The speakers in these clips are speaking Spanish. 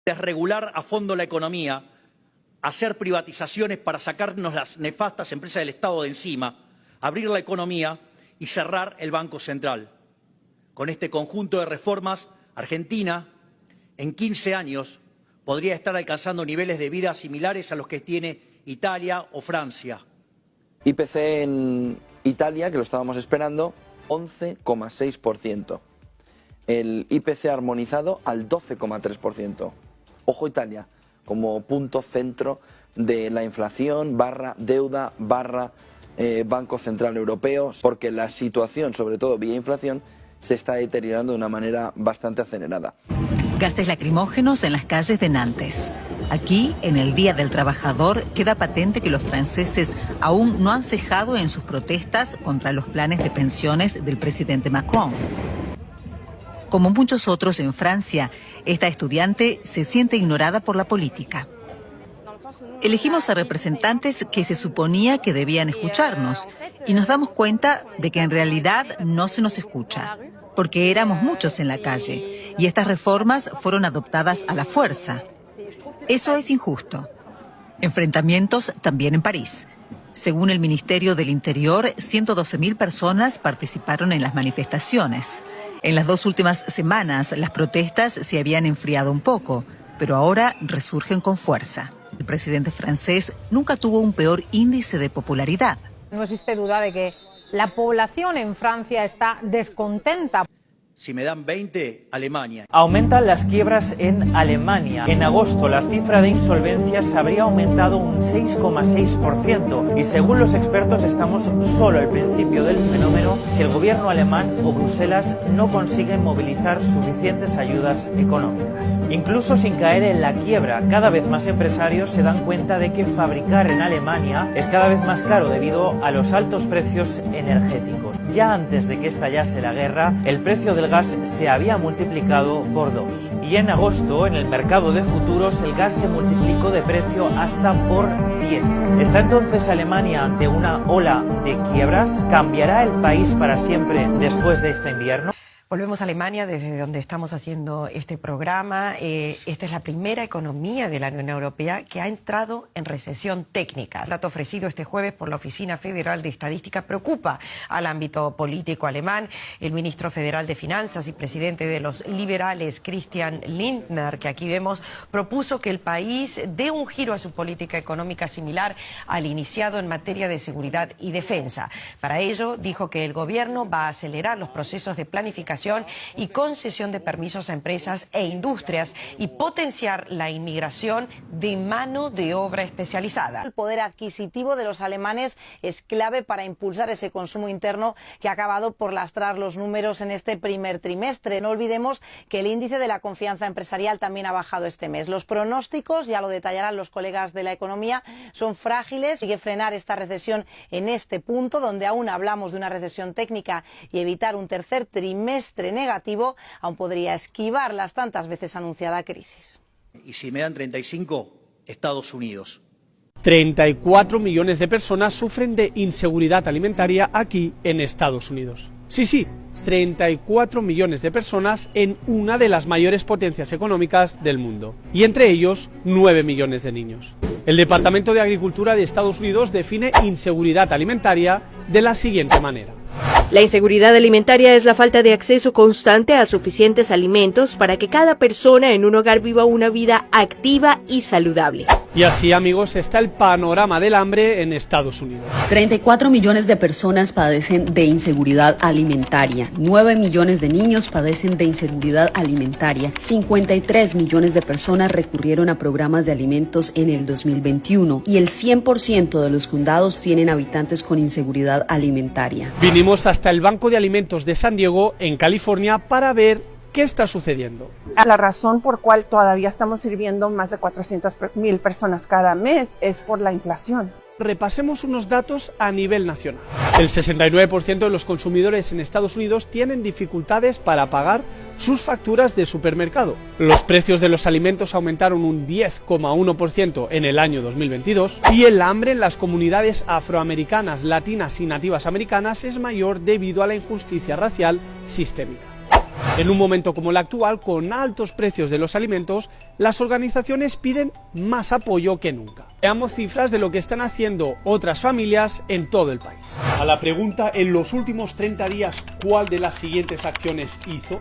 Desregular a fondo la economía, hacer privatizaciones para sacarnos las nefastas empresas del Estado de encima, abrir la economía y cerrar el Banco Central. Con este conjunto de reformas, Argentina, en 15 años, podría estar alcanzando niveles de vida similares a los que tiene Italia o Francia. IPC en Italia, que lo estábamos esperando, 11,6%. El IPC armonizado al 12,3%. Ojo Italia, como punto centro de la inflación, deuda, Banco Central Europeo, porque la situación, sobre todo vía inflación, se está deteriorando de una manera bastante acelerada. Gases lacrimógenos en las calles de Nantes. Aquí, en el Día del Trabajador, queda patente que los franceses aún no han cejado en sus protestas contra los planes de pensiones del presidente Macron. Como muchos otros en Francia, esta estudiante se siente ignorada por la política. Elegimos a representantes que se suponía que debían escucharnos y nos damos cuenta de que en realidad no se nos escucha, porque éramos muchos en la calle y estas reformas fueron adoptadas a la fuerza. Eso es injusto. Enfrentamientos también en París. Según el Ministerio del Interior, 112.000 personas participaron en las manifestaciones. En las 2 últimas semanas, las protestas se habían enfriado un poco, pero ahora resurgen con fuerza. El presidente francés nunca tuvo un peor índice de popularidad. No existe duda de que la población en Francia está descontenta. Si me dan 20, Alemania. Aumentan las quiebras en Alemania. En agosto la cifra de insolvencias habría aumentado un 6,6% y según los expertos estamos solo al principio del fenómeno si el gobierno alemán o Bruselas no consiguen movilizar suficientes ayudas económicas. Incluso sin caer en la quiebra, cada vez más empresarios se dan cuenta de que fabricar en Alemania es cada vez más caro debido a los altos precios energéticos. Ya antes de que estallase la guerra, el precio del gas se había multiplicado por 2. Y en agosto, en el mercado de futuros, el gas se multiplicó de precio hasta por 10. ¿Está entonces Alemania ante una ola de quiebras? ¿Cambiará el país para siempre después de este invierno? Volvemos a Alemania, desde donde estamos haciendo este programa. Esta es la primera economía de la Unión Europea que ha entrado en recesión técnica. El dato ofrecido este jueves por la Oficina Federal de Estadística preocupa al ámbito político alemán. El ministro federal de Finanzas y presidente de los liberales, Christian Lindner, que aquí vemos, propuso que el país dé un giro a su política económica similar al iniciado en materia de seguridad y defensa. Para ello, dijo que el gobierno va a acelerar los procesos de planificación y concesión de permisos a empresas e industrias y potenciar la inmigración de mano de obra especializada. El poder adquisitivo de los alemanes es clave para impulsar ese consumo interno que ha acabado por lastrar los números en este primer trimestre. No olvidemos que el índice de la confianza empresarial también ha bajado este mes. Los pronósticos, ya lo detallarán los colegas de la economía, son frágiles. Hay que frenar esta recesión en este punto, donde aún hablamos de una recesión técnica, y evitar un tercer trimestre negativo aún podría esquivar las tantas veces anunciada crisis. Y si me dan 35, Estados Unidos. 34 millones de personas sufren de inseguridad alimentaria aquí en Estados Unidos. Sí, 34 millones de personas en una de las mayores potencias económicas del mundo. Y entre ellos, 9 millones de niños. El Departamento de Agricultura de Estados Unidos define inseguridad alimentaria de la siguiente manera. La inseguridad alimentaria es la falta de acceso constante a suficientes alimentos para que cada persona en un hogar viva una vida activa y saludable. Y así, amigos, está el panorama del hambre en Estados Unidos. 34 millones de personas padecen de inseguridad alimentaria. 9 millones de niños padecen de inseguridad alimentaria. 53 millones de personas recurrieron a programas de alimentos en el 2021. Y el 100% de los condados tienen habitantes con inseguridad alimentaria. Vinimos hasta el Banco de Alimentos de San Diego, en California, para ver qué está sucediendo. La razón por cual todavía estamos sirviendo más de 400,000 personas cada mes es por la inflación. Repasemos unos datos a nivel nacional. El 69% de los consumidores en Estados Unidos tienen dificultades para pagar sus facturas de supermercado. Los precios de los alimentos aumentaron un 10,1% en el año 2022 y el hambre en las comunidades afroamericanas, latinas y nativas americanas es mayor debido a la injusticia racial sistémica. En un momento como el actual, con altos precios de los alimentos, las organizaciones piden más apoyo que nunca. Veamos cifras de lo que están haciendo otras familias en todo el país. A la pregunta, en los últimos 30 días, ¿cuál de las siguientes acciones hizo?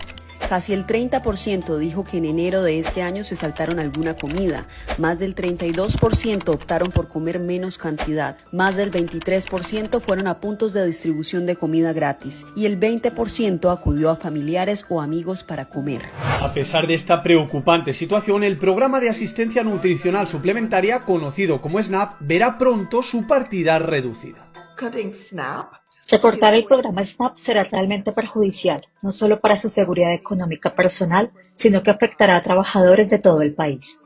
Casi el 30% dijo que en enero de este año se saltaron alguna comida, más del 32% optaron por comer menos cantidad, más del 23% fueron a puntos de distribución de comida gratis y el 20% acudió a familiares o amigos para comer. A pesar de esta preocupante situación, el programa de asistencia nutricional suplementaria, conocido como SNAP, verá pronto su partida reducida. Recortar el programa SNAP será realmente perjudicial, no solo para su seguridad económica personal, sino que afectará a trabajadores de todo el país.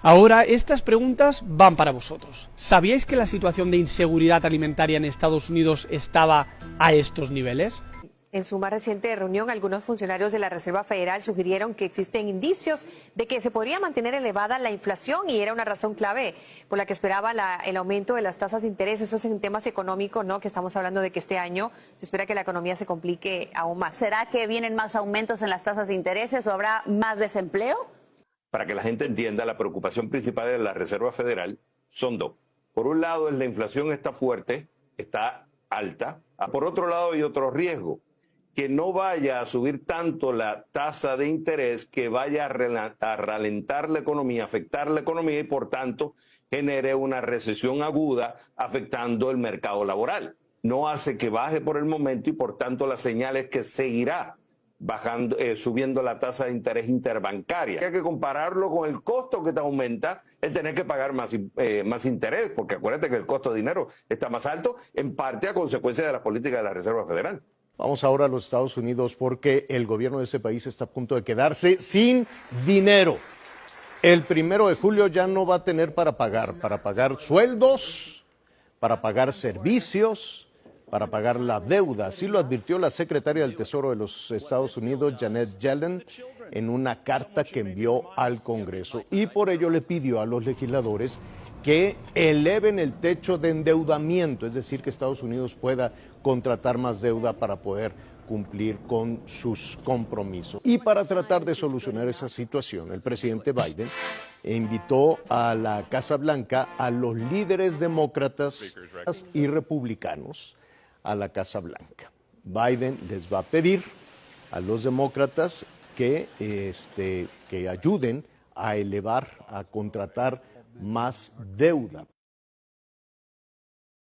Ahora, estas preguntas van para vosotros. ¿Sabíais que la situación de inseguridad alimentaria en Estados Unidos estaba a estos niveles? En su más reciente reunión, algunos funcionarios de la Reserva Federal sugirieron que existen indicios de que se podría mantener elevada la inflación y era una razón clave por la que esperaba el aumento de las tasas de interés. Eso es en temas económicos, ¿no? Que estamos hablando de que este año se espera que la economía se complique aún más. ¿Será que vienen más aumentos en las tasas de intereses o habrá más desempleo? Para que la gente entienda, la preocupación principal de la Reserva Federal son dos. Por un lado, la inflación está fuerte, está alta. Por otro lado, hay otro riesgo, que no vaya a subir tanto la tasa de interés que vaya a ralentar la economía, afectar la economía y por tanto genere una recesión aguda afectando el mercado laboral. No hace que baje por el momento y por tanto la señal es que seguirá bajando, subiendo la tasa de interés interbancaria. Hay que compararlo con el costo que te aumenta el tener que pagar más interés, porque acuérdate que el costo de dinero está más alto, en parte a consecuencia de las políticas de la Reserva Federal. Vamos ahora a los Estados Unidos porque el gobierno de ese país está a punto de quedarse sin dinero. El 1 de julio ya no va a tener para pagar sueldos, para pagar servicios, para pagar la deuda. Así lo advirtió la secretaria del Tesoro de los Estados Unidos, Janet Yellen, en una carta que envió al Congreso. Y por ello le pidió a los legisladores que eleven el techo de endeudamiento, es decir, que Estados Unidos pueda contratar más deuda para poder cumplir con sus compromisos. Y para tratar de solucionar esa situación, el presidente Biden invitó a la Casa Blanca a los líderes demócratas y republicanos a la Casa Blanca. Biden les va a pedir a los demócratas que ayuden a contratar más deuda.